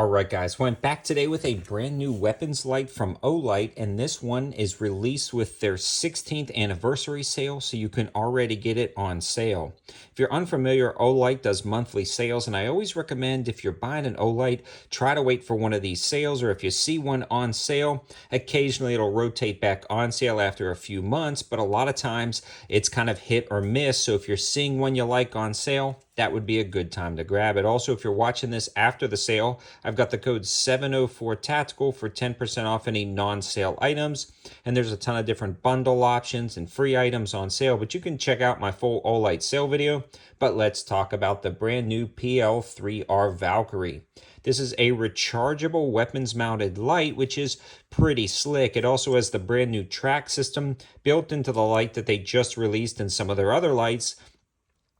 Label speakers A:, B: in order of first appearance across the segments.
A: Alright guys, went back today with a brand new weapons light from Olight, and this one is released with their 16th anniversary sale, so you can already get it on sale. If you're unfamiliar, Olight does monthly sales, and I always recommend if you're buying an Olight, try to wait for one of these sales, or if you see one on sale, occasionally it'll rotate back on sale after a few months, but a lot of times it's kind of hit or miss, so if you're seeing one you like on sale, that would be a good time to grab it. Also, if you're watching this after the sale, I've got the code 704TACTICAL for 10% off any non-sale items. And there's a ton of different bundle options and free items on sale, but you can check out my full Olight sale video. But let's talk about the brand new PL-3R Valkyrie. This is a rechargeable weapons mounted light, which is pretty slick. It also has the brand new track system built into the light that they just released in some of their other lights.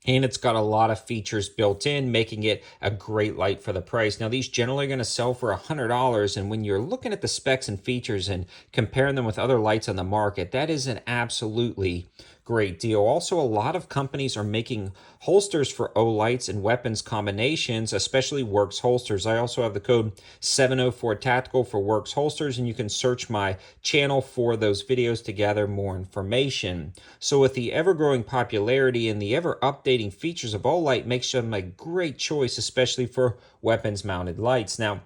A: And it's got a lot of features built in, making it a great light for the price. Now, these generally are going to sell for $100, and when you're looking at the specs and features and comparing them with other lights on the market, that is an absolutely great deal. Also, a lot of companies are making holsters for Olights and weapons combinations, especially Works holsters. I also have the code 704TACTICAL for Works holsters, and you can search my channel for those videos to gather more information. So with the ever-growing popularity and the ever-updating features of Olight, makes them a great choice, especially for weapons-mounted lights. Now,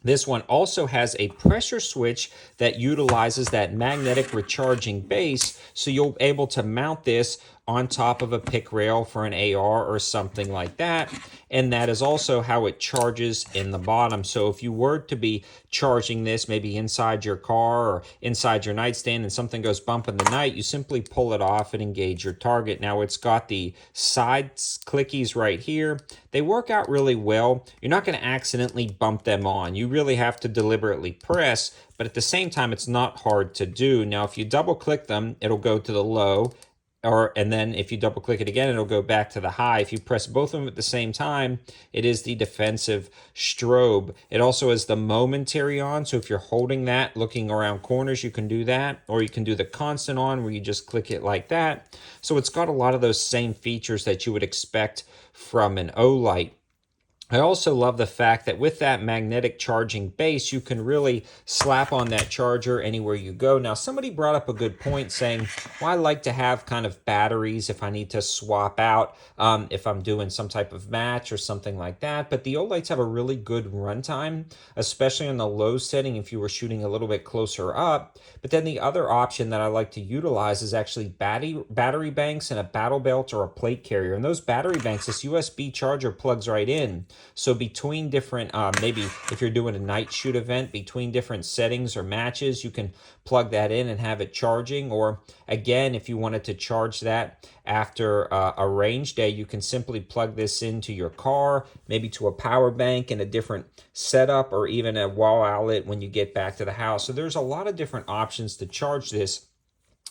A: this one also has a pressure switch that utilizes that magnetic recharging base, so you'll be able to mount this on top of a pick rail for an AR or something like that. And that is also how it charges in the bottom. So if you were to be charging this maybe inside your car or inside your nightstand and something goes bump in the night, you simply pull it off and engage your target. Now it's got the side clickies right here. They work out really well. You're not going to accidentally bump them on. You really have to deliberately press, but at the same time, it's not hard to do. Now, if you double click them, it'll go to the low. And then if you double click it again, it'll go back to the high. If you press both of them at the same time, it is the Defensive Strobe. It also has the momentary on, so if you're holding that, looking around corners, you can do that. Or you can do the constant on, where you just click it like that. So it's got a lot of those same features that you would expect from an Olight. I also love the fact that with that magnetic charging base, you can really slap on that charger anywhere you go. Now, somebody brought up a good point saying, well, I like to have kind of batteries if I need to swap out, if I'm doing some type of match or something like that. But the Olights have a really good runtime, especially on the low setting if you were shooting a little bit closer up. But then the other option that I like to utilize is actually battery banks and a battle belt or a plate carrier. And those battery banks, this USB charger plugs right in. So between different, maybe if you're doing a night shoot event, between different settings or matches, you can plug that in and have it charging. Or again, if you wanted to charge that after a range day, you can simply plug this into your car, maybe to a power bank in a different setup, or even a wall outlet when you get back to the house. So there's a lot of different options to charge this.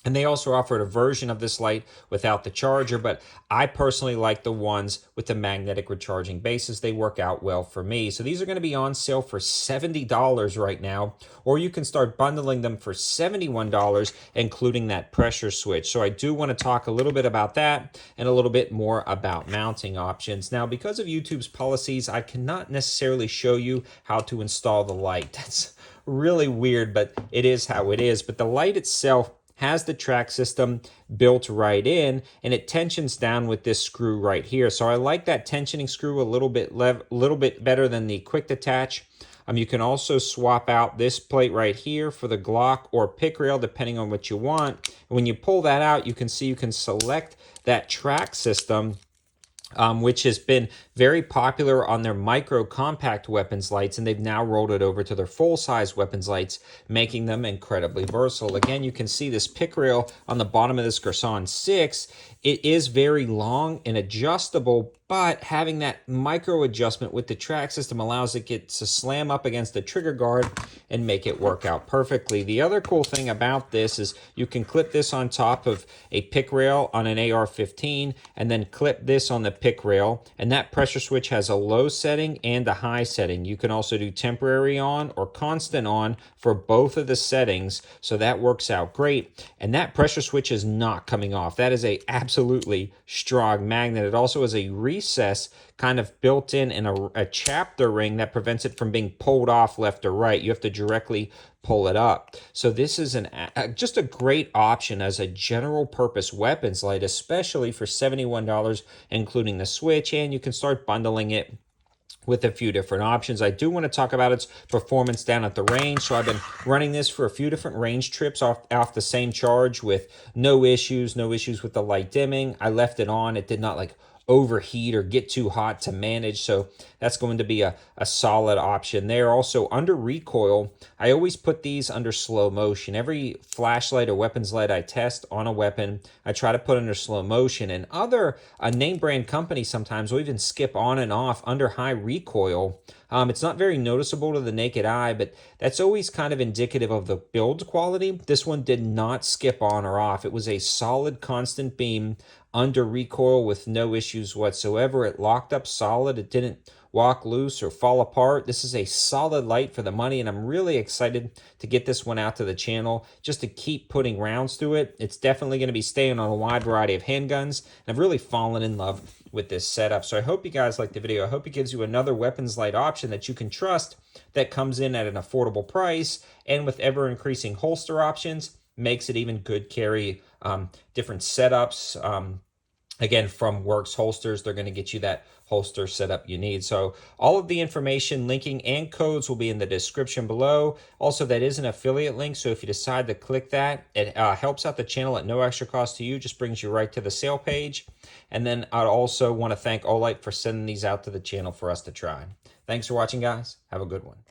A: And they also offered a version of this light without the charger, but I personally like the ones with the magnetic recharging bases. They work out well for me. So these are going to be on sale for $70 right now, or you can start bundling them for $71, including that pressure switch. So I do want to talk a little bit about that and a little bit more about mounting options. Now, because of YouTube's policies, I cannot necessarily show you how to install the light. That's really weird, but it is how it is. But the light itself has the track system built right in, and it tensions down with this screw right here. So I like that tensioning screw a little bit better than the quick detach. You can also swap out this plate right here for the Glock or pick rail, depending on what you want. And when you pull that out, you can see you can select that track system, which has been very popular on their micro compact weapons lights, and they've now rolled it over to their full-size weapons lights, making them incredibly versatile. Again, you can see this pick rail on the bottom of this Gerson 6. It is very long and adjustable, but having that micro adjustment with the track system allows it to slam up against the trigger guard and make it work out perfectly. The other cool thing about this is you can clip this on top of a pick rail on an AR-15 and then clip this on the pick rail, and that pressure switch has a low setting and a high setting. You can also do temporary on or constant on for both of the settings, so that works out great. And that pressure switch is not coming off. That is a absolutely strong magnet. It also has a recess kind of built in a chapter ring that prevents it from being pulled off left or right. You have to directly pull it up. So this is just a great option as a general purpose weapons light, especially for $71, including the switch, and you can start bundling it with a few different options. I do want to talk about its performance down at the range. So I've been running this for a few different range trips off the same charge with no issues with the light dimming. I left it on. It did not like overheat or get too hot to manage. So that's going to be a solid option there. Also, under recoil, I always put these under slow motion. Every flashlight or weapons light I test on a weapon, I try to put under slow motion. And other name brand companies sometimes will even skip on and off under high recoil. It's not very noticeable to the naked eye, but that's always kind of indicative of the build quality. This one did not skip on or off. It was a solid constant beam under recoil with no issues whatsoever. It locked up solid. It didn't walk loose or fall apart. This is a solid light for the money, and I'm really excited to get this one out to the channel just to keep putting rounds through it. It's definitely going to be staying on a wide variety of handguns, and I've really fallen in love with this setup. So I hope you guys liked the video. I hope it gives you another weapons light option that you can trust that comes in at an affordable price, and with ever increasing holster options, makes it even good carry different setups. Again, from Works Holsters, they're going to get you that holster setup you need. So all of the information, linking, and codes will be in the description below. Also, that is an affiliate link, so if you decide to click that, it helps out the channel at no extra cost to you, just brings you right to the sale page. And then I'd also want to thank Olight for sending these out to the channel for us to try. Thanks for watching, guys. Have a good one.